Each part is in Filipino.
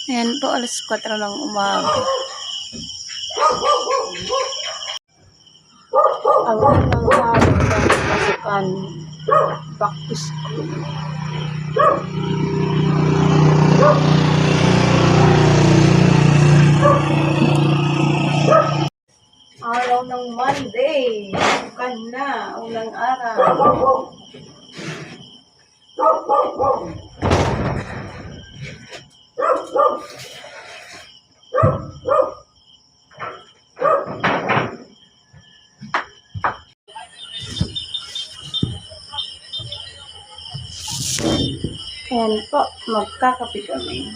Ayan po, alas 4 ng umaga. Ang unang araw ng pasukan, back to school. Araw ng Monday, pasukan na, unang araw. Ayan po, magkakape kami.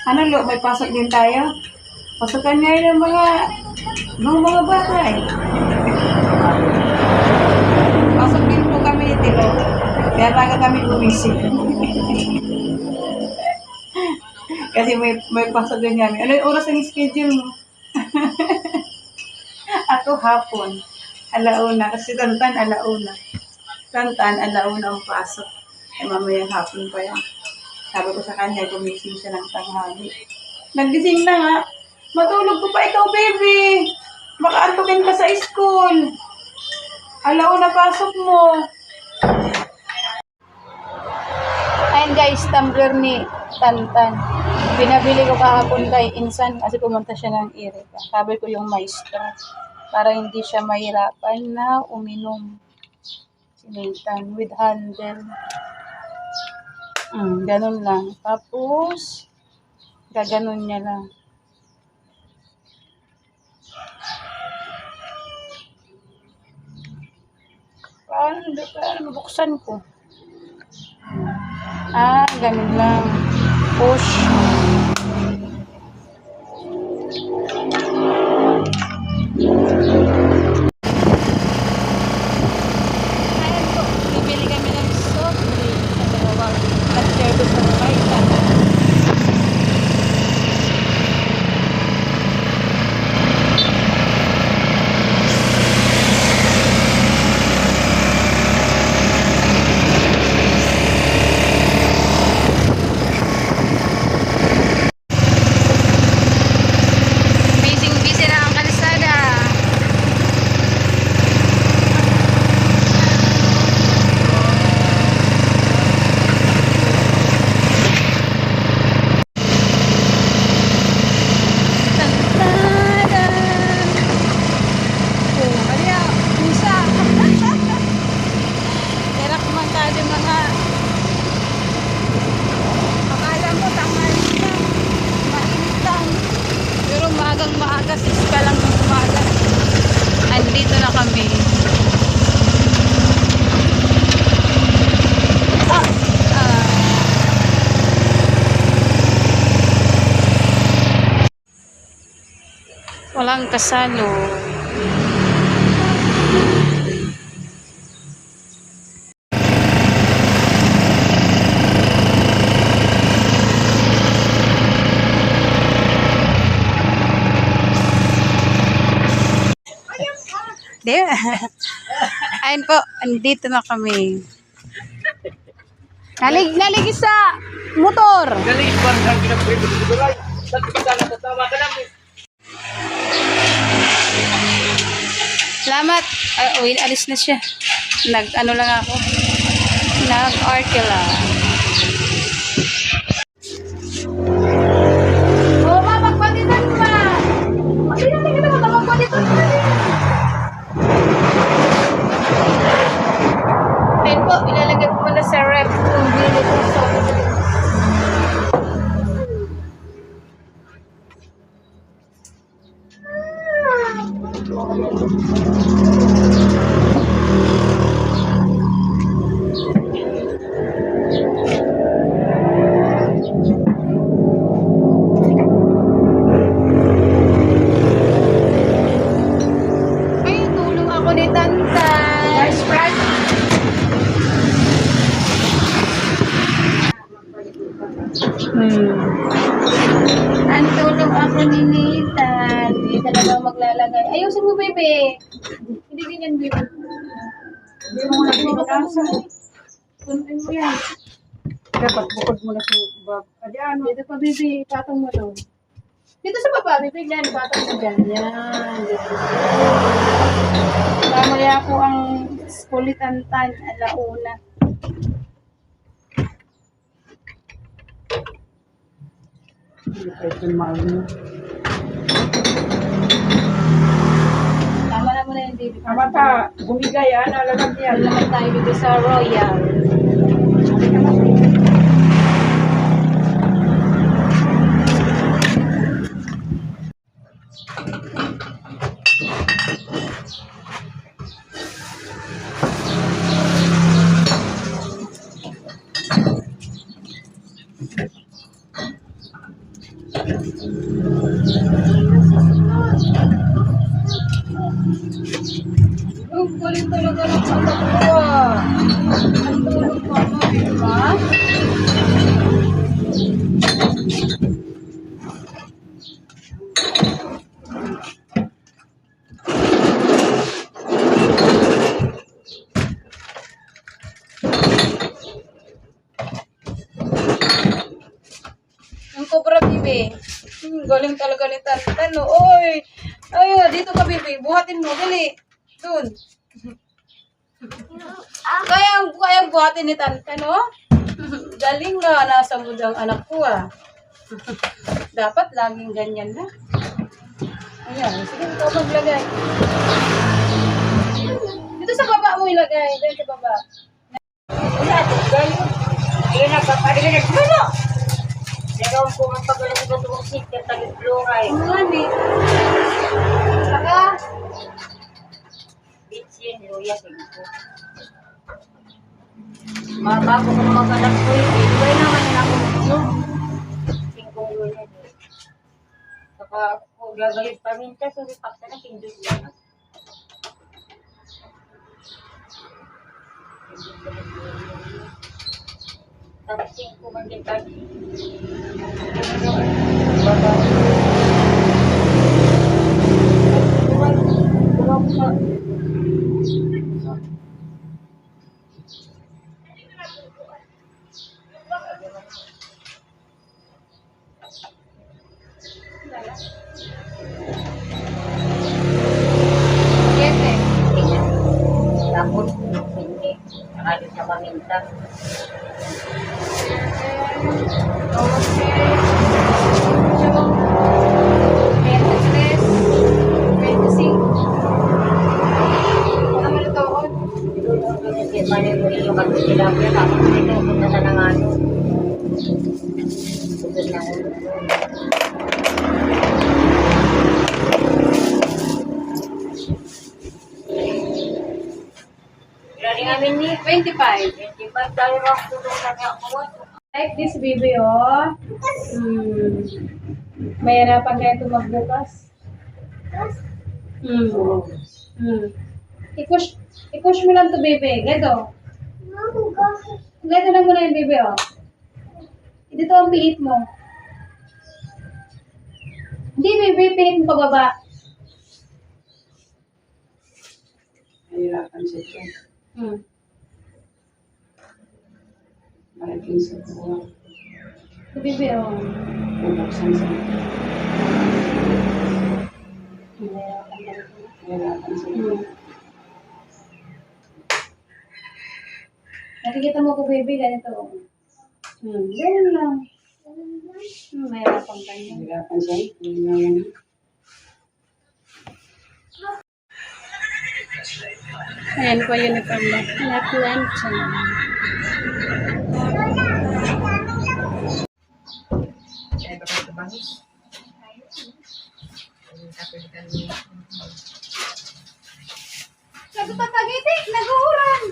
Ano lo, may pasok din tayo? Pasukan ngayon ng mga bata eh. Pasok din po kami dito. Kaya taga kami bumisip. Kasi may pasok din kami. Ano yung oras ang schedule mo? Ako hapon. Alauna. Kasi Tantan, alauna. Tantan, alauna ang pasok. Ay mamayang hapon pa yan. Sabi ko sa kanya, gumising siya ng tanghali. Nagising na nga. Matulog ko pa ikaw, baby. Baka antukin ka sa school. Alauna pasok mo. Ayan guys, tumbler ni Tantan. Pinabili ko kahapon kay Insan kasi pumunta siya ng Erika. Sabi ko yung maestro para hindi siya mahirapan na uminom. Sinaitan with handle. Ganun lang. Tapos, gaganon niya lang. Paano buksan ko? Ganun lang. Push. Ayan po, bibili kami ng soft drink sa dalawang nag-service ng Maita. Busy na ang kalsada. Erak man tayo mga akala mo tangal lang, mainit lang. Pero maagang maaga, 6 ka lang ng umaga. Andito na kami. Walang kasalo. Ayun po, andito na kami. Nalig sa motor. Salamat. Alis na siya. Ano lang ako. Nag-arke lang. Magpagpatitan pa. Hindi kita magpagpatitan pa. Ayun po, ilalagay ko muna sa rep kung bili ko sa tulong ako ni Tantan. Sprite. Ang tulong ako ni Nathan. Hindi talaga maglalagay. Ayusin mo, bebe. Hindi ganyan, bebe. Hindi mo lang pinagkasa. Puntin mo yan. Dapat bukod mo na sa bab. Adi ano? Dito pa, baby. Patong mo to. Dito sa baba, baby. Yan, patong mo dyan. Yan. Dito. Mamaya ko ang kulitantan, alauna. Hindi pa ito maano. Tama na muna yung baby. Tama ta, bumigay yan, alam yan. Naman tayo dito sa Royal. Ang galing talaga ng anak ko ah. Ang tulog ko ano, di ba? Ang cobra, bibi. Galing talaga ni Tantan, no? Oy! Ay, dito ka, bibi. Buhatin mo, dali. Dun. Kaya buhatin ni Tantan, no? Galing nga, nasa mood ang anak ko, ah. Dapat laging ganyan na. Ayan, sige, ikaw maglagay. Dito sa baba mo ilagay. Dito sa baba. Wala, gayo. Ayun na, paparinig mo, no? Nagawang ko ang pagkalang ito itong sikat na gluray. Mami. Saka, Bitch yun, luya, tingko. Mabago ko mga kanak ko yun. Iba naman yun ako nito. Tingkong luya. Saka, kung gagawin paminta, sulipak na na, pindot na. Tapos tingko man din tayo. Siyete. Tapos, hindi. Nakalo sa paminta. Kasi mali mo rin yung kagsisilapya. Tapos ito, punta na ng ano. Pusod na ulo. Grabe namin ni 25. 25 tayo ang tulong na niya ako. Like this, baby, oh. Mahirapan kayo ito magbukas. I-push mo lang to, baby. Leto. Leto lang muna yung baby, oh. Dito ang piit mo. Hindi, baby, piit mo pababa. Nahirapan siya ito. Malaking sa buwan. Ito, baby, oh. Bubuksan siya. Mahirapan ka. Nahirapan siya. Nakikita mo ko, baby, ganito, oh. Ganyan lang. Mahirapan ka niya. Nahirapan siya. Ngayon. Ayan po yung uniform mo. Left lunch. Nagpatagitik, nag-uuran.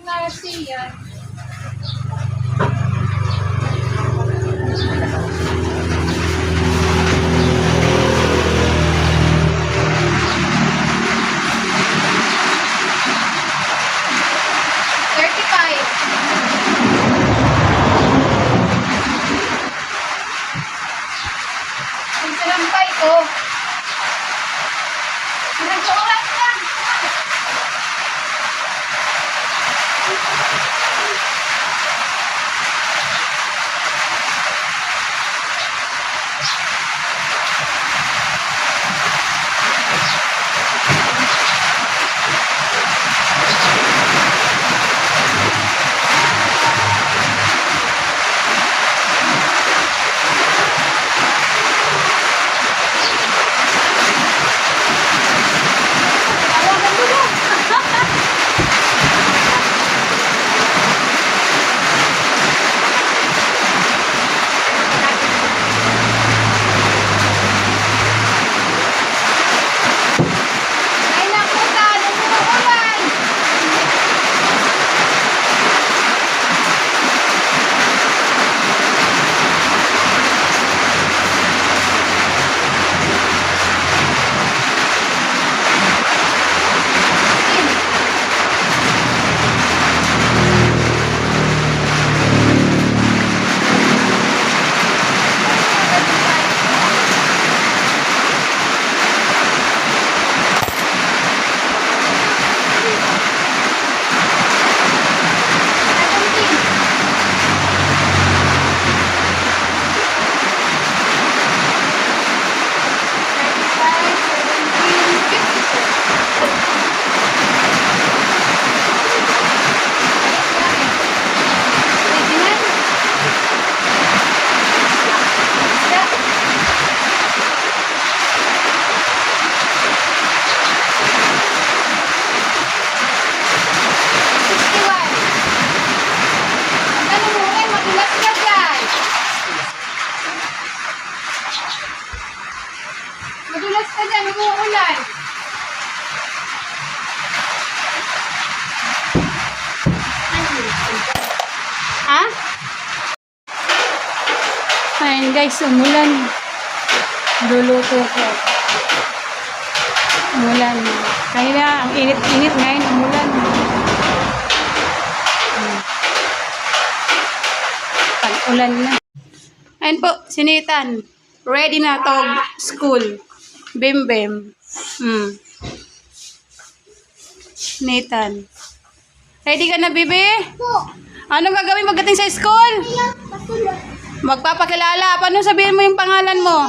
Nasiya. Ang sinampay ko. Nag-uulan lang. Ha? Ayun guys, umulan. Luluto ko. Umulan. Kaya ang init-init ngayon, umulan. Pag-ulan na. Ayun po, sinitan. Ready na to school. Bim bim. Nathan. Ready ka na, Bibi? Anong gagawin pagdating sa school? Magpapakilala. Paano sabihin mo yung pangalan mo?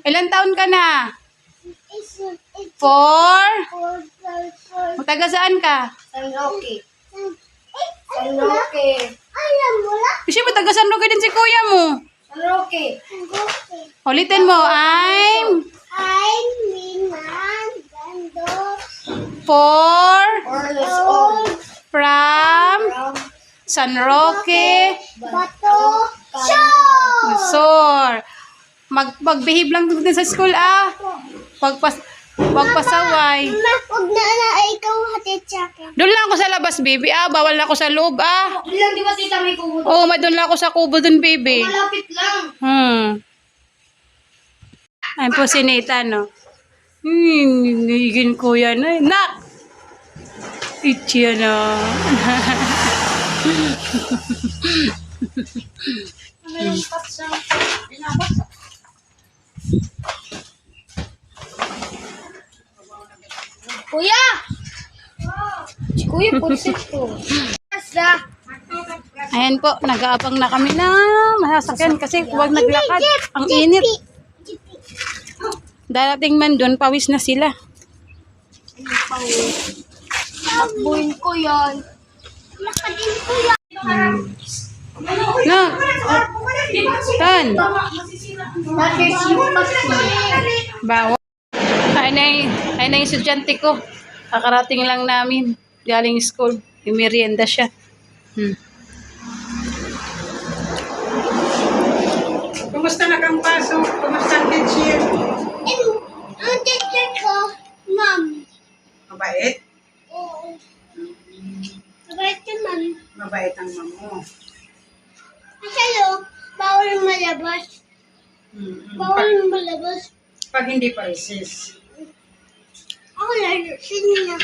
Ilan taon ka na? 4? Taga saan ka? San Roque. San Roque. Kasi ba taga San Roque din si kuya mo? San Roque. Ulitin mo. I'm 4 Orles old. from San Roque, Sor. Magbehave lang din sa school, Pagpasaway. Huwag na ikaw hatid sa akin. Doon lang ako sa labas, baby, Bawal na ako sa loob, Ilan di ba tita may kubo? Oo, may doon lang ako sa kubo doon, baby. Malapit lang. Ayun po si Nathan, no? Higin ko yan, Nak! Itchy na. Kuya! Si Kuya, pulsit ko. Ayan po, nag-aabang na kami na masasakyan kasi huwag naglakad. Ang init. Darating man doon, pawis na sila. Takbuhin ko yan. Lakadin ko yan. Nak! Tan! Bawal. Ay na yung estudyante ko. Kakarating lang namin. Galing school. May merienda siya. Kumusta na kang pasok? Kumusta ang teacher? Ang teacher ko, ma'am. Mabait? Oo. Mabait ka, ma'am. Mabait ang mama mo. Kasi bawal malabas. Bawal malabas. Pag hindi pa recess. Ako lang, sino na.